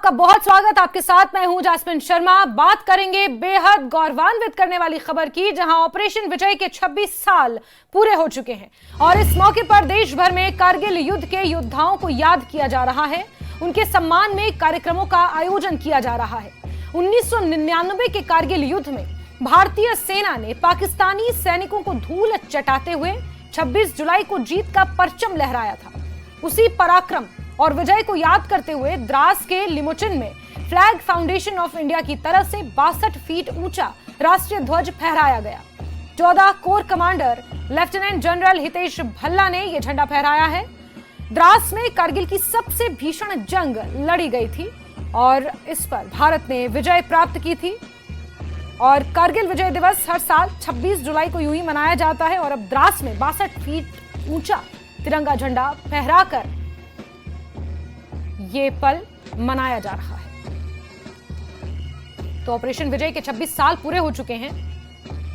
आपका बहुत स्वागत। आपके साथ मैं हूं जास्मिन शर्मा। बात करेंगे बेहद गौरवान्वित करने वाली खबर की, जहां ऑपरेशन विजय के 26 साल पूरे हो चुके हैं और इस मौके पर देश भर में कारगिल युद्ध के योद्धाओं को याद किया जा रहा है। उनके सम्मान में कार्यक्रमों का आयोजन किया जा रहा है। 1999 के कारगिल युद्ध में भारतीय सेना ने पाकिस्तानी सैनिकों को धूल चटाते हुए 26 जुलाई को जीत का परचम लहराया था। उसी पराक्रम और विजय को याद करते हुए द्रास के लिमोचिन में फ्लैग फाउंडेशन ऑफ इंडिया की तरफ से 62 फीट ऊंचा राष्ट्रीय ध्वज फहराया गया। 14 core commander lieutenant general Hitesh Bhalla ने यह झंडा फहराया है। द्रास में कारगिल की सबसे भीषण जंग लड़ी गई थी और इस पर भारत ने विजय प्राप्त की थी। और कारगिल विजय दिवस हर साल 26 जुलाई को यूं ही मनाया जाता है और अब द्रास में 62 फीट ऊंचा तिरंगा झंडा फहराकर ये पल मनाया जा रहा है। तो ऑपरेशन विजय के 26 साल पूरे हो चुके हैं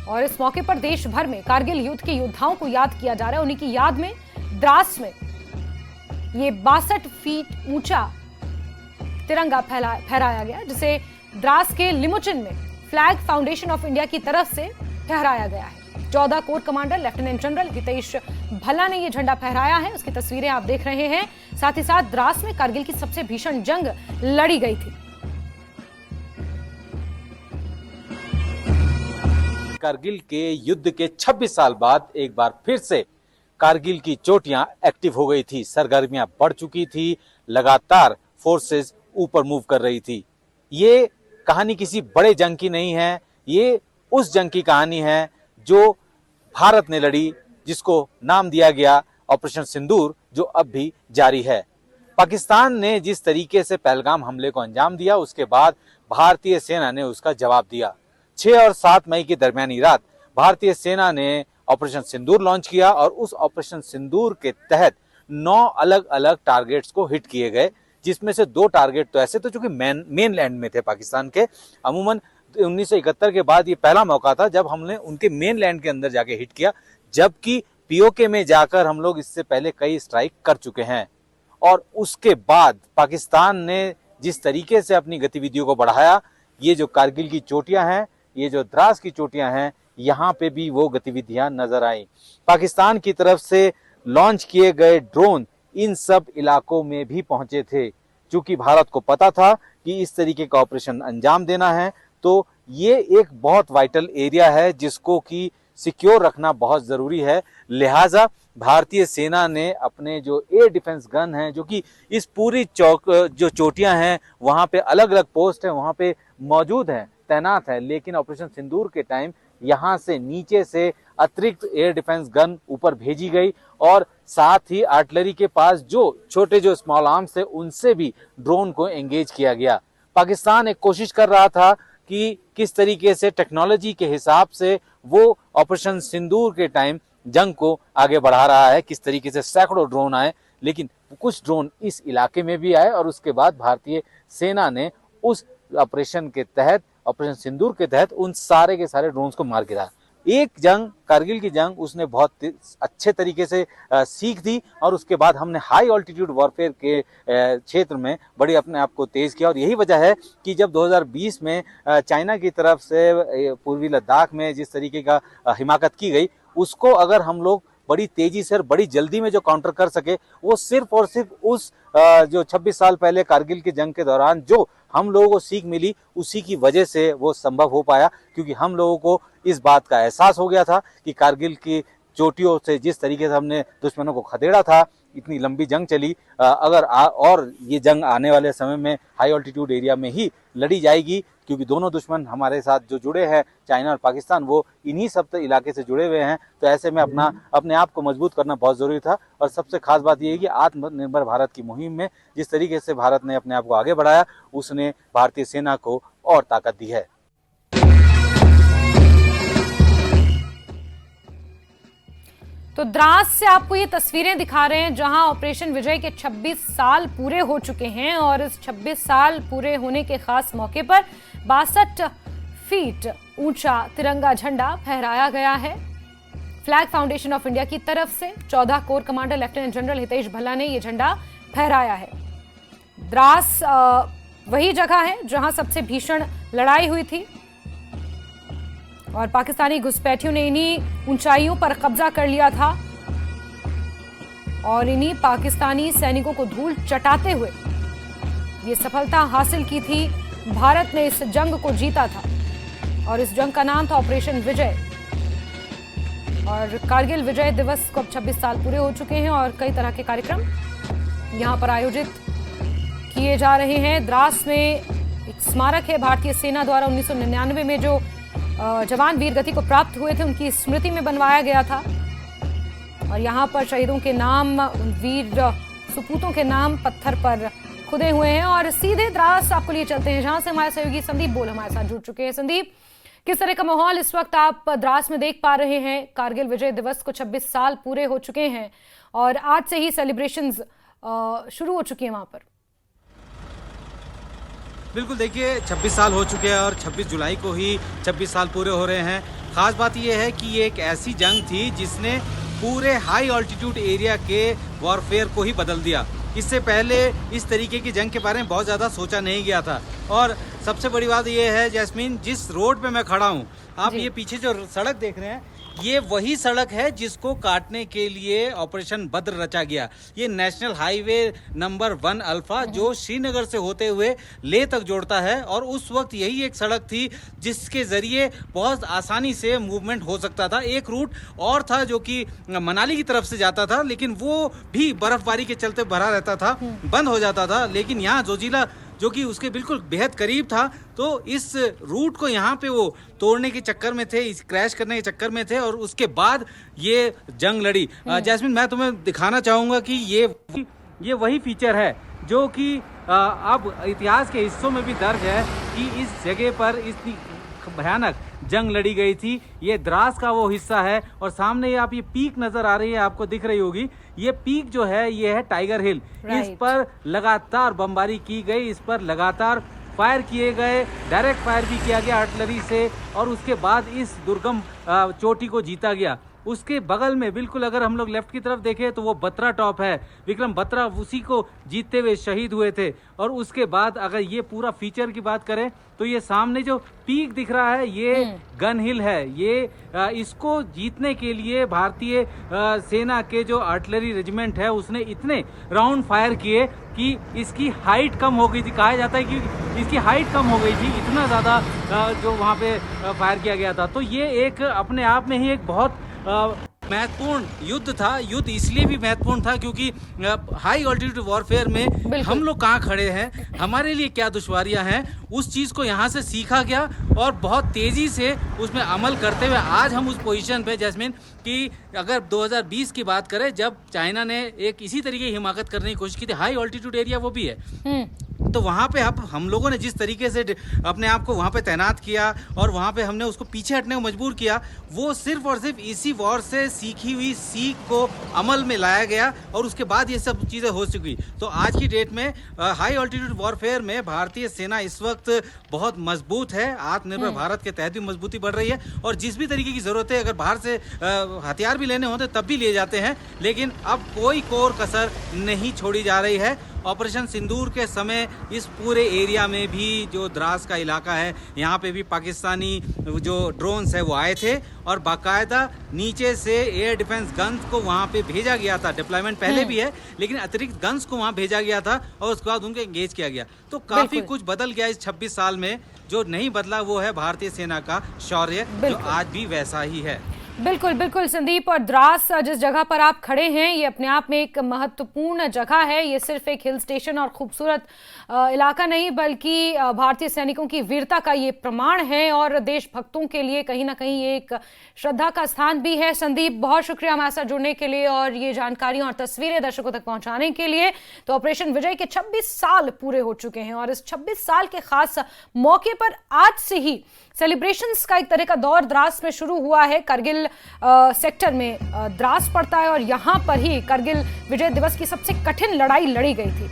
और इस मौके पर देश भर में कारगिल युद्ध के योद्धाओं को याद किया जा रहा है। उन्हीं की याद में द्रास में ये 62 फीट ऊंचा तिरंगा फहराया गया, जिसे द्रास के लिमोचिन में फ्लैग फाउंडेशन ऑफ इंडिया की तरफ से फहराया गया है। 14 core commander lieutenant general Hitesh Bhalla ने यह झंडा फहराया है। उसकी तस्वीरें आप देख रहे हैं। साथ ही साथ द्रास में कारगिल की सबसे भीषण जंग लड़ी गई थी। कारगिल के युद्ध के 26 साल बाद एक बार फिर से कारगिल की चोटियां एक्टिव हो गई थी। सरगर्मियां बढ़ चुकी थी, लगातार फोर्सेस ऊपर मूव कर रही थी। ये कहानी किसी बड़े जंग की नहीं है, ये उस जंग की कहानी है जो भारत ने लड़ी, जिसको नाम दिया गया ऑपरेशन सिंदूर, जो अब भी जारी है। पाकिस्तान ने जिस तरीके से पहलगाम हमले को अंजाम दिया, उसके बाद भारतीय सेना ने उसका जवाब दिया। 6 और 7 मई की दरमियानी रात भारतीय सेना ने ऑपरेशन सिंदूर लॉन्च किया और उस ऑपरेशन सिंदूर के तहत 9 अलग अलग टारगेट्स को हिट किए गए, जिसमें से 2 टारगेट तो ऐसे थे जो कि मेन लैंड में थे पाकिस्तान के। अमूमन 1971 के बाद ये पहला मौका था जब हमने उनके मेन लैंड के अंदर जाके हिट किया, जबकि पीओके में जाकर हम लोग इससे पहले कई स्ट्राइक कर चुके हैं। और उसके बाद पाकिस्तान ने जिस तरीके से अपनी गतिविधियों को बढ़ाया, ये जो कारगिल की चोटियां हैं, ये जो द्रास की चोटियां हैं, यहाँ पे भी वो गतिविधियां नजर आई। पाकिस्तान की तरफ से लॉन्च किए गए ड्रोन इन सब इलाकों में भी पहुंचे थे। चूंकि भारत को पता था कि इस तरीके का ऑपरेशन अंजाम देना है, तो ये एक बहुत वाइटल एरिया है जिसको कि सिक्योर रखना बहुत जरूरी है। लिहाजा भारतीय सेना ने अपने जो एयर डिफेंस गन हैं, जो कि इस पूरी जो चोटियां हैं वहां पे अलग अलग पोस्ट है, वहां पे मौजूद हैं, तैनात है। लेकिन ऑपरेशन सिंदूर के टाइम यहाँ से नीचे से अतिरिक्त एयर डिफेंस गन ऊपर भेजी गई और साथ ही आर्टिलरी के पास जो छोटे जो स्मॉल आर्म्स थे, उनसे भी ड्रोन को एंगेज किया गया। पाकिस्तान एक कोशिश कर रहा था कि किस तरीके से टेक्नोलॉजी के हिसाब से वो ऑपरेशन सिंदूर के टाइम जंग को आगे बढ़ा रहा है, किस तरीके से सैकड़ों ड्रोन आए, लेकिन कुछ ड्रोन इस इलाके में भी आए और उसके बाद भारतीय सेना ने उस ऑपरेशन के तहत, ऑपरेशन सिंदूर के तहत, उन सारे के सारे ड्रोन्स को मार गिराया। एक जंग, कारगिल की जंग, उसने बहुत अच्छे तरीके से सीख दी और उसके बाद हमने हाई ऑल्टीट्यूड वॉरफेयर के क्षेत्र में बड़ी अपने आप को तेज किया। और यही वजह है कि जब 2020 में चाइना की तरफ से पूर्वी लद्दाख में जिस तरीके का हिमाकत की गई, उसको अगर हम लोग बड़ी तेजी से और बड़ी जल्दी में जो काउंटर कर सके, वो सिर्फ और सिर्फ उस जो 26 साल पहले कारगिल की जंग के दौरान जो हम लोगों को सीख मिली, उसी की वजह से वो संभव हो पाया। क्योंकि हम लोगों को इस बात का एहसास हो गया था कि कारगिल की चोटियों से जिस तरीके से हमने दुश्मनों को खदेड़ा था, इतनी लंबी जंग चली, अगर और ये जंग आने वाले समय में हाई ऑल्टीट्यूड एरिया में ही लड़ी जाएगी, क्योंकि दोनों दुश्मन हमारे साथ जो जुड़े हैं, चाइना और पाकिस्तान, वो इन्हीं सब इलाके से जुड़े हुए हैं। तो ऐसे में अपने आप को मजबूत करना बहुत जरूरी था। और सबसे खास बात यह है कि आत्मनिर्भर भारत की मुहिम में जिस तरीके से भारत ने अपने आप को आगे बढ़ाया, उसने भारतीय सेना को और ताकत दी है। तो द्रास से आपको ये तस्वीरें दिखा रहे हैं जहां ऑपरेशन विजय के 26 साल पूरे हो चुके हैं और इस 26 साल पूरे होने के खास मौके पर 62 फीट ऊंचा तिरंगा झंडा फहराया गया है। फ्लैग फाउंडेशन ऑफ इंडिया की तरफ से 14 core commander lieutenant general Hitesh Bhalla ने यह झंडा फहराया है। द्रास वही जगह है जहां सबसे भीषण लड़ाई हुई थी और पाकिस्तानी घुसपैठियों ने इन्हीं ऊंचाइयों पर कब्जा कर लिया था और इन्हीं पाकिस्तानी सैनिकों को धूल चटाते हुए ये सफलता हासिल की थी। भारत ने इस जंग को जीता था और इस जंग का नाम था ऑपरेशन विजय। और कारगिल विजय दिवस को अब 26 साल पूरे हो चुके हैं और कई तरह के कार्यक्रम यहां पर आयोजित किए जा रहे हैं। द्रास में एक स्मारक है भारतीय सेना द्वारा 1999 में जो जवान वीर गति को प्राप्त हुए थे उनकी स्मृति में बनवाया गया था और यहाँ पर शहीदों के नाम, वीर सुपूतों के नाम पत्थर पर खुदे हुए हैं। और सीधे द्रास आपको लिए चलते हैं जहां से हमारे सहयोगी संदीप बोल हमारे साथ जुड़ चुके हैं। संदीप, किस तरह का माहौल इस वक्त आप द्रास में देख पा रहे हैं? कारगिल विजय दिवस को 26 साल पूरे हो चुके हैं और आज से ही सेलिब्रेशंस शुरू हो चुकी है वहां पर। बिल्कुल, देखिए 26 साल हो चुके हैं और 26 जुलाई को ही 26 साल पूरे हो रहे हैं। खास बात यह है कि ये एक ऐसी जंग थी जिसने पूरे हाई ऑल्टीट्यूड एरिया के वॉरफेयर को ही बदल दिया। इससे पहले इस तरीके की जंग के बारे में बहुत ज़्यादा सोचा नहीं गया था। और सबसे बड़ी बात यह है जैस्मीन, जिस रोड पे मैं खड़ा हूँ, आप ये पीछे जो सड़क देख रहे हैं, ये वही सड़क है जिसको काटने के लिए ऑपरेशन बद्र रचा गया। ये नेशनल हाईवे नंबर 1 अल्फा जो श्रीनगर से होते हुए लेह तक जोड़ता है और उस वक्त यही एक सड़क थी जिसके जरिए बहुत आसानी से मूवमेंट हो सकता था। एक रूट और था जो कि मनाली की तरफ से जाता था, लेकिन वो भी बर्फबारी के चलते भरा रहता था, बंद हो जाता था। लेकिन यहाँ जोजिला जो कि उसके बिल्कुल बेहद करीब था, तो इस रूट को यहाँ पे वो तोड़ने के चक्कर में थे, इस क्रैश करने के चक्कर में थे और उसके बाद ये जंग लड़ी। जैस्मिन, मैं तुम्हें दिखाना चाहूँगा कि ये वही फीचर है जो कि अब इतिहास के हिस्सों में भी दर्ज है कि इस जगह पर इतनी भयानक जंग लड़ी गई थी। ये द्रास का वो हिस्सा है और सामने आप ये पीक नजर आ रही है, आपको दिख रही होगी। ये पीक जो है ये है टाइगर हिल। इस पर लगातार बमबारी की गई, इस पर लगातार फायर किए गए, डायरेक्ट फायर भी किया गया आर्टिलरी से और उसके बाद इस दुर्गम चोटी को जीता गया। उसके बगल में बिल्कुल अगर हम लोग लेफ्ट की तरफ देखें तो वो बत्रा टॉप है। विक्रम बत्रा उसी को जीतते हुए शहीद हुए थे। और उसके बाद अगर ये पूरा फीचर की बात करें तो ये सामने जो पीक दिख रहा है ये गन हिल है। ये इसको जीतने के लिए भारतीय सेना के जो आर्टिलरी रेजिमेंट है उसने इतने राउंड फायर किए कि इसकी हाइट कम हो गई थी। कहा जाता है कि इसकी हाइट कम हो गई थी, इतना ज़्यादा जो वहाँ पे फायर किया गया था। तो ये एक अपने आप में ही एक बहुत महत्वपूर्ण युद्ध था। युद्ध इसलिए भी महत्वपूर्ण था क्योंकि हाई ऑल्टीट्यूड वॉरफेयर में हम लोग कहाँ खड़े हैं, हमारे लिए क्या दुश्वारियां हैं, उस चीज़ को यहाँ से सीखा गया और बहुत तेज़ी से उसमें अमल करते हुए आज हम उस पोजीशन पे जैस्मिन कि अगर 2020 की बात करें जब चाइना ने एक इसी तरीके की हिमाकत करने की कोशिश की थी, हाई ऑल्टीट्यूड एरिया वो भी है, तो वहाँ पे हम लोगों ने जिस तरीके से अपने आप को वहाँ पे तैनात किया और वहाँ पे हमने उसको पीछे हटने को मजबूर किया, वो सिर्फ और सिर्फ इसी वॉर से सीखी हुई सीख को अमल में लाया गया और उसके बाद ये सब चीज़ें हो चुकी। तो आज की डेट में हाई ऑल्टीट्यूड वॉरफेयर में भारतीय सेना इस वक्त बहुत मजबूत है। आत्मनिर्भर भारत के तहत भी मजबूती बढ़ रही है और जिस भी तरीके की ज़रूरत है, अगर बाहर से हथियार भी लेने होते तब भी लिए जाते हैं, लेकिन अब कोई कोर कसर नहीं छोड़ी जा रही है। ऑपरेशन सिंदूर के समय इस पूरे एरिया में भी जो द्रास का इलाका है, यहाँ पे भी पाकिस्तानी जो ड्रोन्स है वो आए थे और बाकायदा नीचे से एयर डिफेंस गन्स को वहाँ पे भेजा गया था। डिप्लॉयमेंट पहले भी है, लेकिन अतिरिक्त गन्स को वहाँ भेजा गया था और उसके बाद उनको एंगेज किया गया। तो काफ़ी कुछ बदल गया इस 26 साल में। जो नहीं बदला वो है भारतीय सेना का शौर्य, जो आज भी वैसा ही है। बिल्कुल बिल्कुल संदीप, और द्रास जिस जगह पर आप खड़े हैं ये अपने आप में एक महत्वपूर्ण जगह है। ये सिर्फ एक हिल स्टेशन और खूबसूरत इलाका नहीं बल्कि भारतीय सैनिकों की वीरता का ये प्रमाण है और देशभक्तों के लिए कहीं ना कहीं एक श्रद्धा का स्थान भी है। संदीप, बहुत शुक्रिया हमारे साथ जुड़ने के लिए और ये जानकारियां और तस्वीरें दर्शकों तक पहुंचाने के लिए। तो ऑपरेशन विजय के 26 साल पूरे हो चुके हैं और इस 26 साल के खास मौके पर आज से ही सेलिब्रेशंस का एक तरह का दौर द्रास में शुरू हुआ है। करगिल सेक्टर में द्रास पड़ता है और यहां पर ही करगिल विजय दिवस की सबसे कठिन लड़ाई लड़ी गई थी।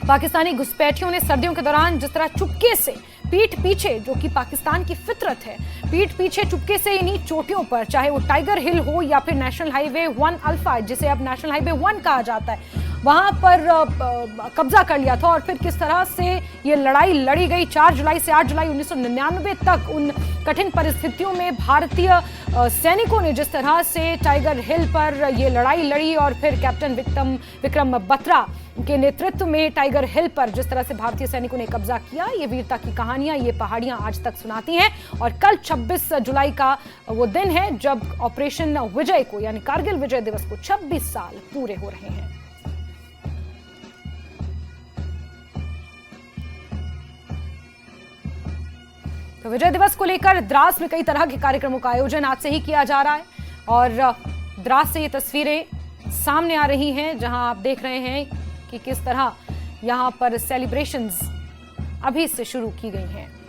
पाकिस्तानी घुसपैठियों ने सर्दियों के दौरान जिस तरह चुपके से पीठ पीछे, जो कि पाकिस्तान की फितरत है, पीठ पीछे चुपके से इन्हीं चोटियों पर, चाहे वो टाइगर हिल हो या फिर नेशनल हाईवे 1 अल्फा जिसे अब नेशनल हाईवे 1 कहा जाता है, वहां पर कब्जा कर लिया था और फिर किस तरह से ये लड़ाई लड़ी गई। 4 जुलाई से 8 जुलाई 1999 तक उन कठिन परिस्थितियों में भारतीय सैनिकों ने जिस तरह से टाइगर हिल पर ये लड़ाई लड़ी और फिर कैप्टन विक्रम बत्रा के नेतृत्व में टाइगर हिल पर जिस तरह से भारतीय सैनिकों ने कब्जा किया, ये वीरता की कहानियां, ये पहाड़ियां आज तक सुनाती हैं। और कल 26 जुलाई का वो दिन है जब ऑपरेशन विजय को, यानी कारगिल विजय दिवस को 26 साल पूरे हो रहे हैं। तो विजय दिवस को लेकर द्रास में कई तरह के कार्यक्रमों का आयोजन आज से ही किया जा रहा है और द्रास से ये तस्वीरें सामने आ रही हैं जहां आप देख रहे हैं कि किस तरह यहां पर सेलिब्रेशंस अभी से शुरू की गई हैं।